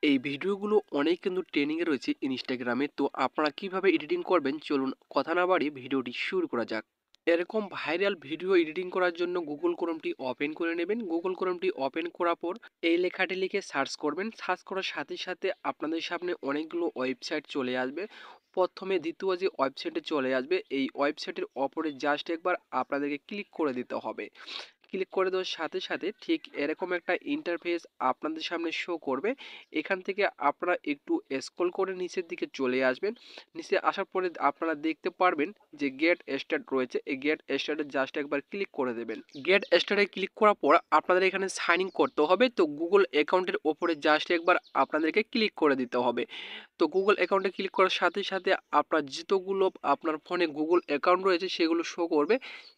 এই ভিডিওগুলো অনেক কিন্তু ট্রেনিংয়ে রয়েছে ইনস্টাগ্রামে। তো আপনারা কিভাবে এডিটিং করবেন চলুন কথা না বাড়িয়ে ভিডিওটি শুরু করা যাক। এরকম ভাইরাল ভিডিও এডিটিং করার জন্য গুগল ক্রোমটি ওপেন করে নেবেন। গুগল ক্রোমটি ওপেন করার পর এই লেখাটি লিখে সার্চ করবেন। সার্চ করার সাথে সাথে আপনাদের সামনে অনেকগুলো ওয়েবসাইট চলে আসবে। প্রথমে দ্বিতীয় যে ওয়েবসাইটে চলে আসবে, এই ওয়েবসাইটের ওপরে জাস্ট একবার আপনাদেরকে ক্লিক করে দিতে হবে। ক্লিক করে দেওয়ার সাথে সাথে ঠিক এরকম একটা ইন্টারফেস আপনাদের সামনে শো করবে। এখান থেকে আপনারা একটু স্ক্রল করে নিচের দিকে চলে আসবেন। নিচে আসার পরে আপনারা দেখতে পারবেন যে গেট স্টার্ট রয়েছে। এই গেট স্টার্টে জাস্ট একবার ক্লিক করে দেবেন। গেট স্টার্টে ক্লিক করার পর আপনাদের এখানে সাইন ইন করতে হবে। তো গুগল অ্যাকাউন্টের ওপরে জাস্ট একবার আপনাদেরকে ক্লিক করে দিতে হবে। তো গুগল অ্যাকাউন্টে ক্লিক করার সাথে সাথে আপনার যতগুলো আপনার ফোনে গুগল অ্যাকাউন্ট রয়েছে সেগুলো শো করবে।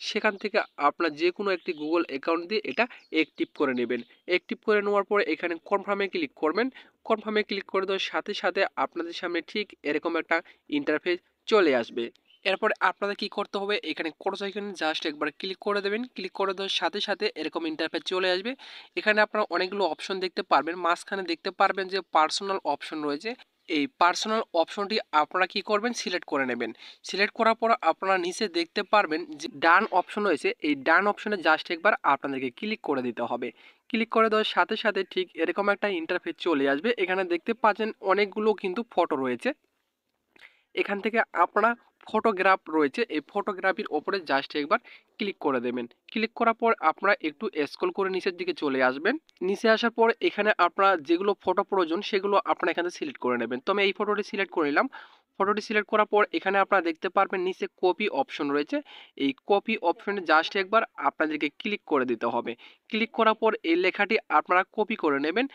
সেখান থেকে আপনার যে কোনো একটি গুগল অ্যাকাউন্ট দিয়ে এটা অ্যাক্টিভ করে নেবেন। অ্যাক্টিভ করে নেওয়ার পরে এখানে কনফার্মে ক্লিক করবেন। কনফার্মে ক্লিক করে দেওয়ার সাথে সাথে আপনাদের সামনে ঠিক এরকম একটা ইন্টারফেস চলে আসবে। এরপরে আপনাদের কি করতে হবে, এখানে ক্রস আইকনে জাস্ট একবার ক্লিক করে দেবেন। ক্লিক করে দেওয়ার সাথে সাথে এরকম ইন্টারফেস চলে আসবে। এখানে আপনারা অনেকগুলো অপশন দেখতে পারবেন। মাঝখানে দেখতে পারবেন যে পার্সোনাল অপশন রয়েছে। এই পার্সোনাল অপশনটি আপনারা কি করবেন, সিলেক্ট করে নেবেন। সিলেক্ট করার পর আপনারা নিচে দেখতে পারবেন যে ডান অপশন রয়েছে। এই ডান অপশনে জাস্ট একবার আপনাদেরকে ক্লিক করে দিতে হবে। ক্লিক করে দেওয়ার সাথে সাথে ঠিক এরকম একটা ইন্টারফেস চলে আসবে। এখানে দেখতে পাচ্ছেন অনেকগুলো কিন্তু ফটো রয়েছে। এখান থেকে আপনারা ফটোগ্রাফ রয়েছে, এই ফটোগ্রাফির ওপরে জাস্ট একবার ক্লিক করে দেবেন। ক্লিক করার পর আপনারা একটু স্ক্রল করে নিচের দিকে চলে আসবেন। নিচে আসার পর এখানে আপনারা যেগুলো ফটো প্রয়োজন সেগুলো আপনারা এখানে সিলেক্ট করে নেবেন। তো আমি এই ফটোটি সিলেক্ট করে নিলাম। ফটোটি সিলেক্ট করার পর এখানে আপনারা দেখতে পারবেন নিচে কপি অপশন রয়েছে। এই কপি অপশনে জাস্ট একবার আপনাদেরকে ক্লিক করে দিতে হবে। ক্লিক করার পর এই লেখাটি আপনারা কপি করে নেবেন।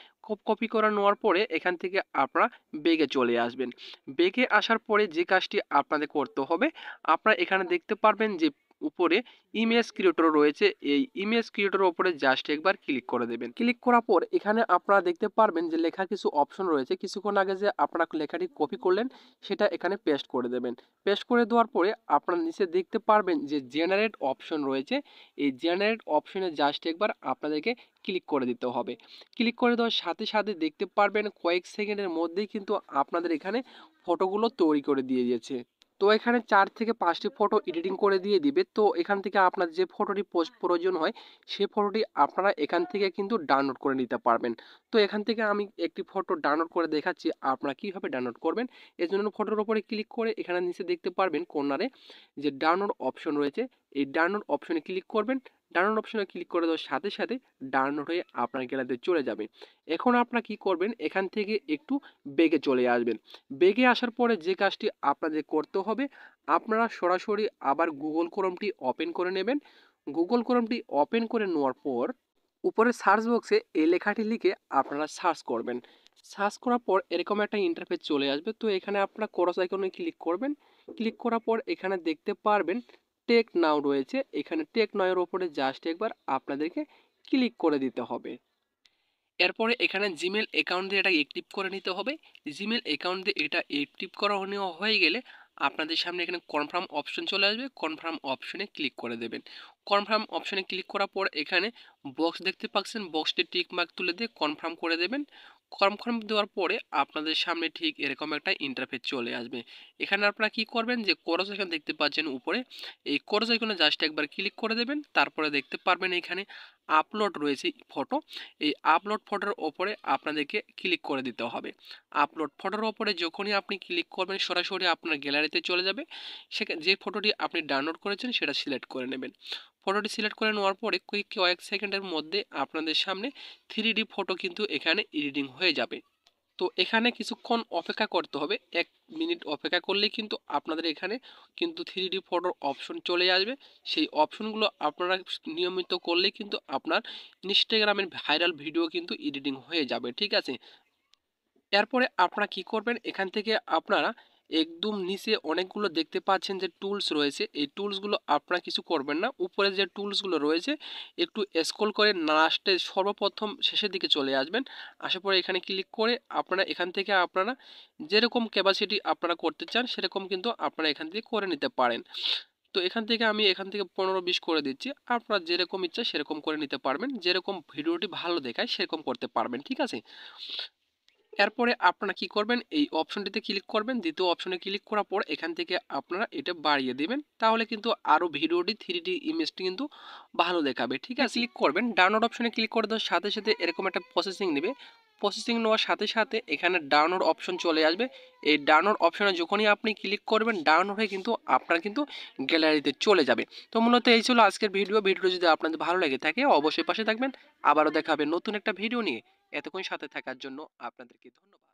কপি করে নেওয়ার পরে এখান থেকে আপনারা বেগে চলে আসবেন। বেগে আসার পরে যে কাজটি আপনাদের করতে হবে, আপনারা এখানে দেখতে পারবেন যে উপরে ইমেজ ক্রিয়েটর রয়েছে। এই ইমেজ ক্রিয়েটরের উপরে জাস্ট একবার ক্লিক করে দেবেন। ক্লিক করার পর এখানে আপনারা দেখতে পারবেন যে লেখা কিছু অপশন রয়েছে। কিছুক্ষণ আগে যে আপনারা লেখাটি কপি করলেন সেটা এখানে পেস্ট করে দেবেন। পেস্ট করে দেওয়ার পরে আপনারা নিচে দেখতে পারবেন যে জেনারেট অপশন রয়েছে। এই জেনারেট অপশনে জাস্ট একবার আপনাদেরকে ক্লিক করে দিতে হবে। ক্লিক করে দেওয়ার সাথে সাথে দেখতে পারবেন কয়েক সেকেন্ডের মধ্যেই কিন্তু আপনাদের এখানে ফটোগুলো তৈরি করে দিয়ে দিয়েছে। তো এখানে 4 থেকে 5টি ফটো এডিটিং করে দিয়ে দিবে। তো এখান থেকে আপনার যে ফটোটি প্রয়োজন হয় সেই ফটোটি আপনারা এখান থেকে কিন্তু ডাউনলোড করে নিতে পারবেন। তো এখান থেকে আমি একটি ফটো ডাউনলোড করে দেখাচ্ছি আপনারা কিভাবে ডাউনলোড করবেন। এর জন্য ফটোর উপরে ক্লিক করে এখানে নিচে দেখতে পারবেন কর্নারে যে ডাউনলোড অপশন রয়েছে। এই ডাউনলোড অপশনে ক্লিক করবেন। ডাউনলোড অপশনে ক্লিক করে দেওয়ার সাথে সাথে ডাউনলোড হয়ে আপনার গ্যালারিতে চলে যাবে। এখন আপনারা কি করবেন, এখান থেকে একটু বেগে চলে আসবেন। বেগে আসার পরে যে কাজটি আপনাদের করতে হবে, আপনারা সরাসরি আবার গুগল ক্রোমটি ওপেন করে নেবেন। গুগল ক্রোমটি ওপেন করে নেওয়ার পর উপরে সার্চ বক্সে এই লেখাটি লিখে আপনারা সার্চ করবেন। সার্চ করার পর এরকম একটা ইন্টারফেস চলে আসবে। তো এখানে আপনারা ক্রস আইকনে ক্লিক করবেন। ক্লিক করার পর এখানে দেখতে পারবেন টেক নাও রয়েছে। এখানে টেক নাও এর উপরে জাস্ট একবার আপনাদেরকে ক্লিক করে দিতে হবে। এরপরে এখানে জিমেল অ্যাকাউন্ট দিয়ে এটা অ্যাক্টিভ করে নিতে হবে। জিমেল অ্যাকাউন্ট দিয়ে এটা অ্যাক্টিভ করা নেওয়া হয়ে গেলে আপনাদের সামনে এখানে কনফার্ম অপশন চলে আসবে। কনফার্ম অপশনে ক্লিক করে দেবেন। কনফার্ম অপশনে ক্লিক করার পর এখানে বক্স দেখতে পাচ্ছেন, বক্সটি টিক মার্ক তুলে দিয়ে কনফার্ম করে দেবেন। কনফার্ম দেওয়ার পরে আপনাদের সামনে ঠিক এরকম একটা ইন্টারফেস চলে আসবে। এখানে আপনারা কি করবেন, যে ক্রস আইকন দেখতে পাচ্ছেন উপরে, এই ক্রস আইকনে জাস্ট একবার ক্লিক করে দেবেন। তারপরে দেখতে পারবেন এখানে আপলোড রয়েছে ফটো। এই আপলোড ফটোর ওপরে আপনাদেরকে ক্লিক করে দিতে হবে। আপলোড ফটোর ওপরে যখনই আপনি ক্লিক করবেন সরাসরি আপনার গ্যালারিতে চলে যাবে। সেখানে যে ফটোটি আপনি ডাউনলোড করেছেন সেটা সিলেক্ট করে নেবেন। ফটোটি সিলেক্ট করে নেওয়ার পরে কয়েক সেকেন্ডের মধ্যে আপনাদের সামনে 3D ফটো কিন্তু এখানে এডিটিং হয়ে যাবে। তো এখানে কিছুক্ষণ অপেক্ষা করতে হবে। 1 মিনিট অপেক্ষা করলেই কিন্তু আপনাদের এখানে কিন্তু 3D ফটোর অপশন চলে আসবে। সেই অপশনগুলো আপনারা নিয়মিত করলেই কিন্তু আপনার ইনস্টাগ্রামের ভাইরাল ভিডিও কিন্তু এডিটিং হয়ে যাবে, ঠিক আছে। এরপরে আপনারা কি করবেন, এখান থেকে আপনারা একদম নিচে অনেকগুলো দেখতে পাচ্ছেন যে টুলস রয়েছে। এই টুলসগুলো আপনারা কিছু করবেন না। উপরে যে টুলসগুলো রয়েছে একটু স্ক্রল করে লাস্টে সর্বপ্রথম শেষের দিকে চলে আসবেন। আসার পরে এখানে ক্লিক করে আপনারা এখান থেকে আপনারা যেরকম ক্যাপাসিটি আপনারা করতে চান সেরকম কিন্তু আপনারা এখান থেকে করে নিতে পারেন। তো এখান থেকে আমি এখান থেকে 15-20 করে দিচ্ছি। আপনারা যেরকম ইচ্ছা সেরকম করে নিতে পারবেন। যেরকম ভিডিওটি ভালো দেখায় সেরকম করতে পারবেন, ঠিক আছে। এরপরে আপনারা কি করবেন, এই অপশনটিতে ক্লিক করবেন। দ্বিতীয় অপশনে ক্লিক করার পর এখান থেকে আপনারা এটা বাড়িয়ে দিবেন, তাহলে কিন্তু আরো ভিডিওটি 3D ইমেজটি কিন্তু ভালো দেখাবে। ঠিক আছে, ক্লিক করবেন। ডাউনলোড অপশনে ক্লিক করে দেওয়ার সাথে সাথে এরকম একটা প্রসেসিং নেবে। প্রসেসিং নেওয়ার সাথে সাথে এখানে ডাউনলোড অপশন চলে আসবে। এই ডাউনলোড অপশনে যখনই আপনি ক্লিক করবেন, ডাউনলোড হয়ে কিন্তু আপনার কিন্তু গ্যালারিতে চলে যাবে। তো মূলত এই ছিল আজকের ভিডিওটি যদি আপনাদের ভালো লেগে থাকে অবশ্যই পাশে থাকবেন। আবারও দেখা হবে নতুন একটা ভিডিও নিয়ে। এতক্ষণ সাথে থাকার জন্য আপনাদেরকে ধন্যবাদ।